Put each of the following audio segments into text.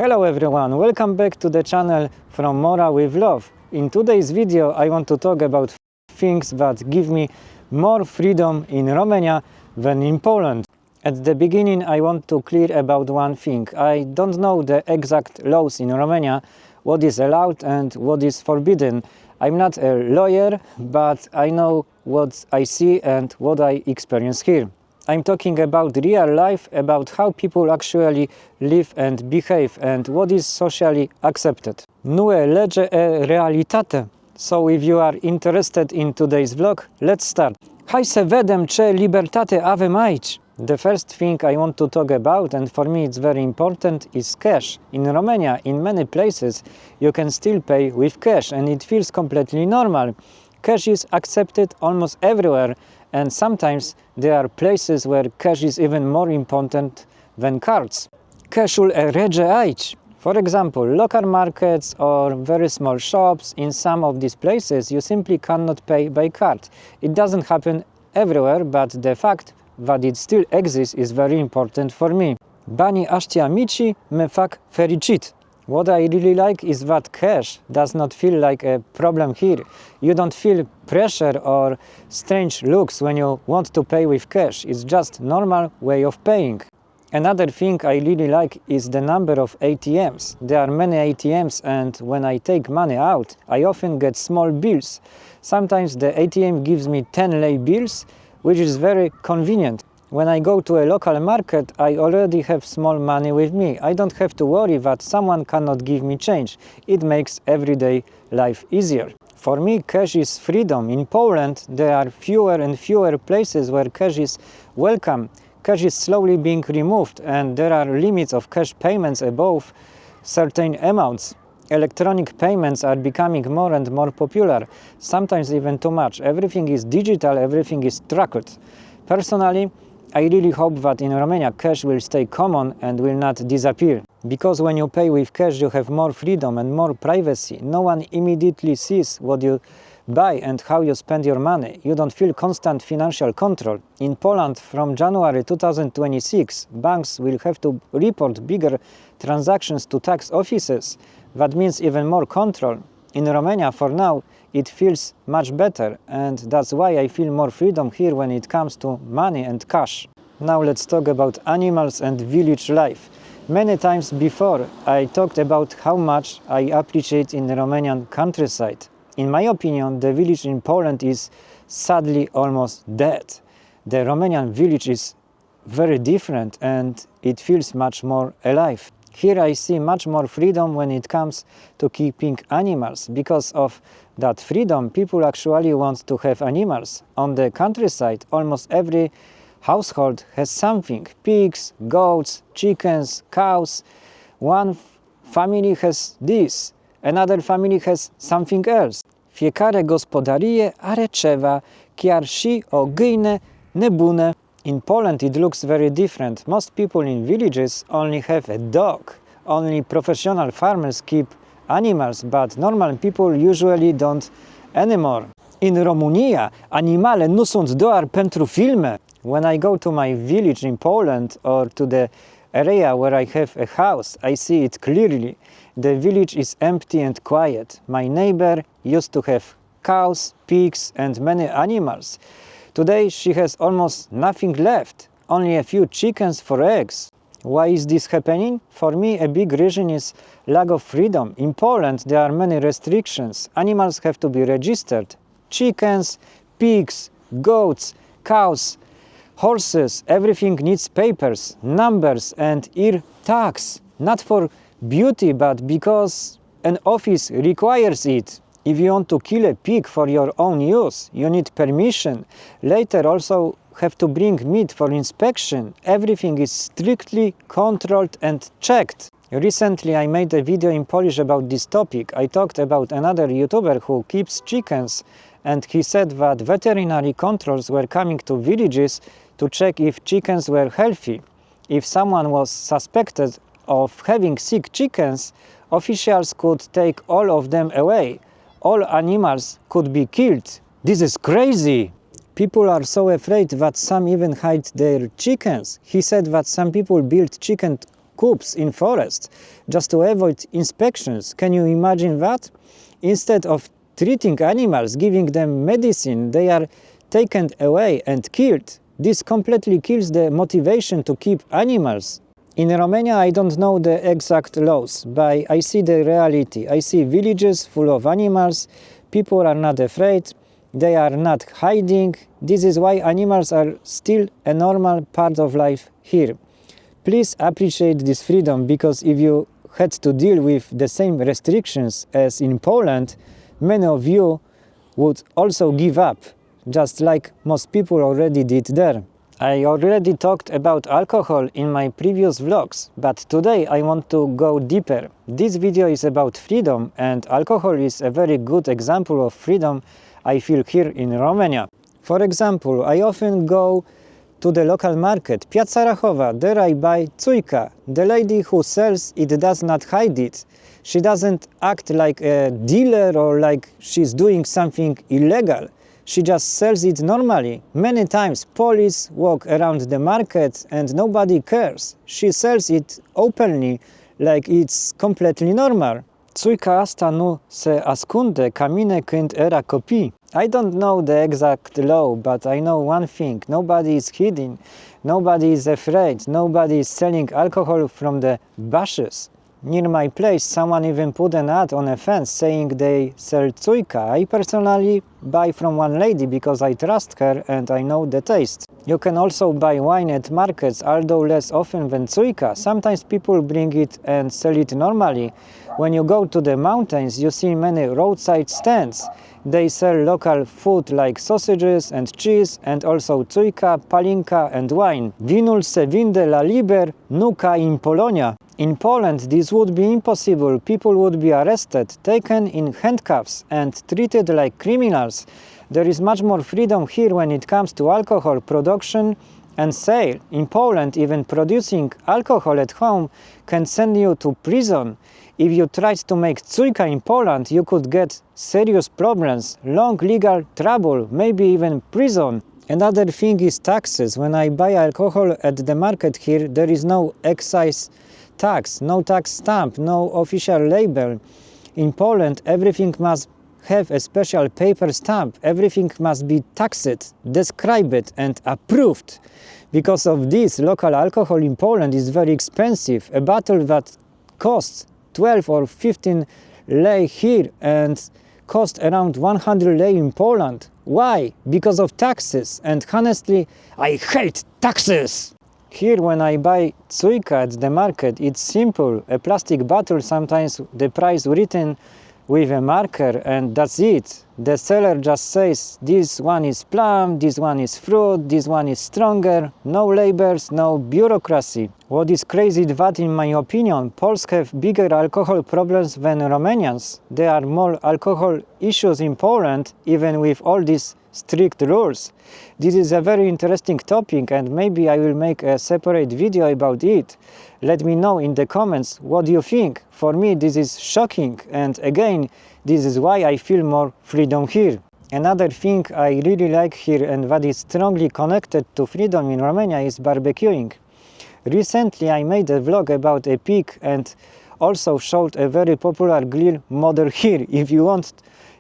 Hello everyone, welcome back to the channel From Mora with Love. In today's video I want to talk about things that give me more freedom in Romania than in Poland. At the beginning I want to clear about one thing. I don't know the exact laws in Romania, what is allowed and what is forbidden. I'm not a lawyer, but I know what I see and what I experience here. I'm talking about real life, about how people actually live and behave and what is socially accepted. Nu e lege e realitate. So if you are interested in today's vlog, let's start. Hai să vedem ce libertate avem aici. The first thing I want to talk about, and for me it's very important, is cash. In Romania, in many places, you can still pay with cash and it feels completely normal. Cash is accepted almost everywhere, and sometimes there are places where cash is even more important than cards. Cashul e rege aici. For example, local markets or very small shops, in some of these places you simply cannot pay by card. It doesn't happen everywhere, but the fact that it still exists is very important for me. Banii ăștia mici me fac fericit. What I really like is that cash does not feel like a problem here. You don't feel pressure or strange looks when you want to pay with cash. It's just normal way of paying. Another thing I really like is the number of ATMs. There are many ATMs, and when I take money out, I often get small bills. Sometimes the ATM gives me 10 lei bills, which is very convenient. When I go to a local market, I already have small money with me. I don't have to worry that someone cannot give me change. It makes everyday life easier. For me, cash is freedom. In Poland, there are fewer and fewer places where cash is welcome. Cash is slowly being removed, and there are limits of cash payments above certain amounts. Electronic payments are becoming more and more popular, sometimes even too much. Everything is digital, everything is tracked. Personally, I really hope that in Romania cash will stay common and will not disappear. Because when you pay with cash you have more freedom and more privacy. No one immediately sees what you buy and how you spend your money. You don't feel constant financial control. In Poland, from January 2026, banks will have to report bigger transactions to tax offices. That means even more control. In Romania, for now, it feels much better, and that's why I feel more freedom here when it comes to money and cash. Now let's talk about animals and village life. Many times before, I talked about how much I appreciate in the Romanian countryside. In my opinion, the village in Poland is sadly almost dead. The Romanian village is very different and it feels much more alive. Here I see much more freedom when it comes to keeping animals. Because of that freedom, people actually want to have animals. On the countryside, almost every household has something. Pigs, goats, chickens, cows. One family has this, another family has something else. Fiecare gospodărie are ceva, chiar și o găină nebună. In Poland it looks very different. Most people in villages only have a dog. Only professional farmers keep animals, but normal people usually don't anymore. In Romania, animale nu sunt doar pentru filme. When I go to my village in Poland or to the area where I have a house, I see it clearly. The village is empty and quiet. My neighbor used to have cows, pigs and many animals. Today she has almost nothing left, only a few chickens for eggs. Why is this happening? For me, a big reason is lack of freedom. In Poland there are many restrictions. Animals have to be registered. Chickens, pigs, goats, cows, horses, everything needs papers, numbers and ear tags. Not for beauty, but because an office requires it. If you want to kill a pig for your own use, you need permission. Later also have to bring meat for inspection. Everything is strictly controlled and checked. Recently I made a video in Polish about this topic. I talked about another YouTuber who keeps chickens, and he said that veterinary controls were coming to villages to check if chickens were healthy. If someone was suspected of having sick chickens, officials could take all of them away. All animals could be killed. This is crazy! People are so afraid that some even hide their chickens. He said that some people build chicken coops in forests just to avoid inspections. Can you imagine that? Instead of treating animals, giving them medicine, they are taken away and killed. This completely kills the motivation to keep animals. In Romania, I don't know the exact laws, but I see the reality. I see villages full of animals, people are not afraid, they are not hiding. This is why animals are still a normal part of life here. Please appreciate this freedom, because if you had to deal with the same restrictions as in Poland, many of you would also give up, just like most people already did there. I already talked about alcohol in my previous vlogs, but today I want to go deeper. This video is about freedom, and alcohol is a very good example of freedom I feel here in Romania. For example, I often go to the local market, Piața Rachowa. There I buy tsuika. The lady who sells it does not hide it. She doesn't act like a dealer or like she's doing something illegal. She just sells it normally. Many times police walk around the market and nobody cares. She sells it openly, like it's completely normal. Tsuika asta nu se ascunde ca mine când era copii. I don't know the exact law, but I know one thing. Nobody is hiding, nobody is afraid, nobody is selling alcohol from the bushes. Near my place, someone even put an ad on a fence saying they sell tsuika. I personally buy from one lady because I trust her and I know the taste. You can also buy wine at markets, although less often than tsuika. Sometimes people bring it and sell it normally. When you go to the mountains, you see many roadside stands. They sell local food like sausages and cheese, and also tsuika, palinka and wine. Vinul se vinde la liber, nu ca in Polonia. In Poland, this would be impossible. People would be arrested, taken in handcuffs, and treated like criminals. There is much more freedom here when it comes to alcohol production and sale. In Poland, even producing alcohol at home can send you to prison. If you tried to make tsuika in Poland, you could get serious problems, long legal trouble, maybe even prison. Another thing is taxes. When I buy alcohol at the market here, there is no excise tax, no tax stamp, no official label. In Poland, everything must have a special paper stamp. Everything must be taxed, described and approved. Because of this, local alcohol in Poland is very expensive. A bottle that costs 12 or 15 lei here and cost around 100 lei in Poland. Why? Because of taxes. And honestly, I hate taxes! Here, when I buy tsuika at the market, it's simple. A plastic bottle, sometimes the price written with a marker, and that's it. The seller just says, this one is plum, this one is fruit, this one is stronger. No labels, no bureaucracy. What is crazy that, in my opinion, Poles have bigger alcohol problems than Romanians. There are more alcohol issues in Poland, even with all these strict rules. This is a very interesting topic, and maybe I will make a separate video about it. Let me know in the comments what you think. For me, this is shocking, and again, this is why I feel more freedom here. Another thing I really like here and that is strongly connected to freedom in Romania is barbecuing. Recently I made a vlog about a pig and also showed a very popular grill model here. If you want,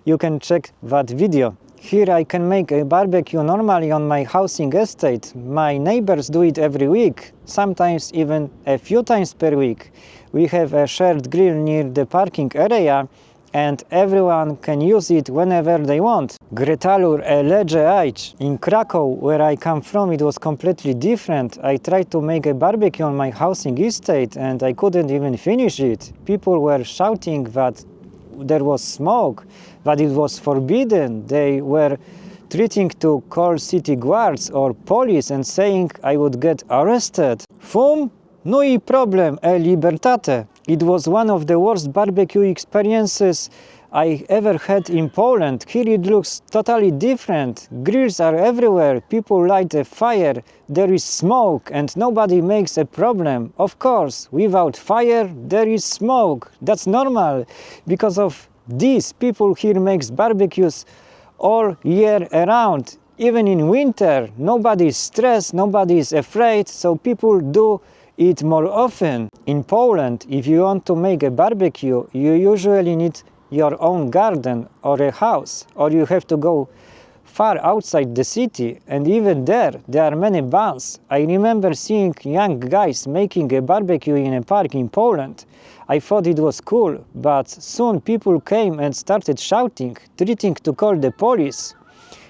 you can check that video. Here I can make a barbecue normally on my housing estate. My neighbors do it every week, sometimes even a few times per week. We have a shared grill near the parking area and everyone can use it whenever they want. Gretalur elege aici. In Krakow, where I come from, it was completely different. I tried to make a barbecue on my housing estate and I couldn't even finish it. People were shouting that there was smoke, that it was forbidden. They were threatening to call city guards or police and saying I would get arrested. Fum? Nu-i problem, e libertate. It was one of the worst barbecue experiences I ever had in Poland. Here it looks totally different. Grills are everywhere, people light a fire, there is smoke and nobody makes a problem. Of course, without fire there is smoke. That's normal. Because of this, people here makes barbecues all year around. Even in winter, nobody is stressed, nobody is afraid, so people do eat more often. In Poland, if you want to make a barbecue, you usually need your own garden or a house, or you have to go far outside the city, and even there are many bans. I remember seeing young guys making a barbecue in a park in Poland. I thought it was cool, but soon people came and started shouting, threatening to call the police.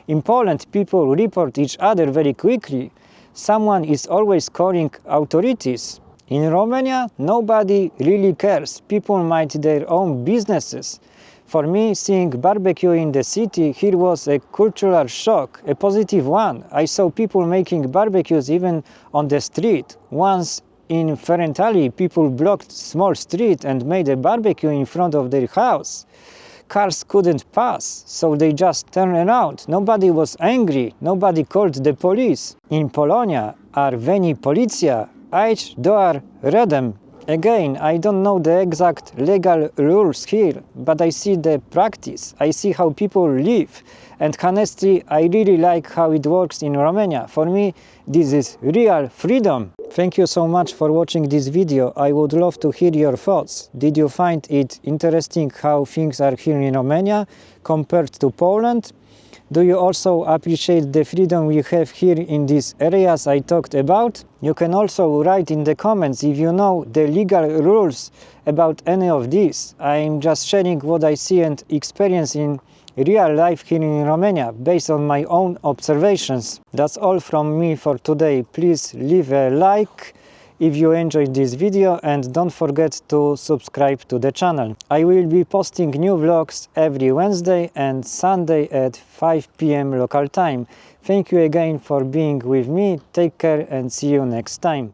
In Poland, people report each other very quickly. Someone is always calling authorities. In Romania, nobody really cares. People mind their own businesses. For me, seeing barbecue in the city here was a cultural shock, a positive one. I saw people making barbecues even on the street. Once in Ferentali, people blocked small street and made a barbecue in front of their house. Cars couldn't pass, so they just turned around. Nobody was angry, nobody called the police. In Polonia, Arveni Policja, aici doar redem. Again, I don't know the exact legal rules here, but I see the practice. I see how people live. And honestly, I really like how it works in Romania. For me, this is real freedom. Thank you so much for watching this video. I would love to hear your thoughts. Did you find it interesting how things are here in Romania compared to Poland? Do you also appreciate the freedom we have here in these areas I talked about? You can also write in the comments if you know the legal rules about any of these. I'm just sharing what I see and experience in real life here in Romania based on my own observations. That's all from me for today. Please leave a like if you enjoyed this video and don't forget to subscribe to the channel. I will be posting new vlogs every Wednesday and Sunday at 5 p.m. local time. Thank you again for being with me. Take care and see you next time.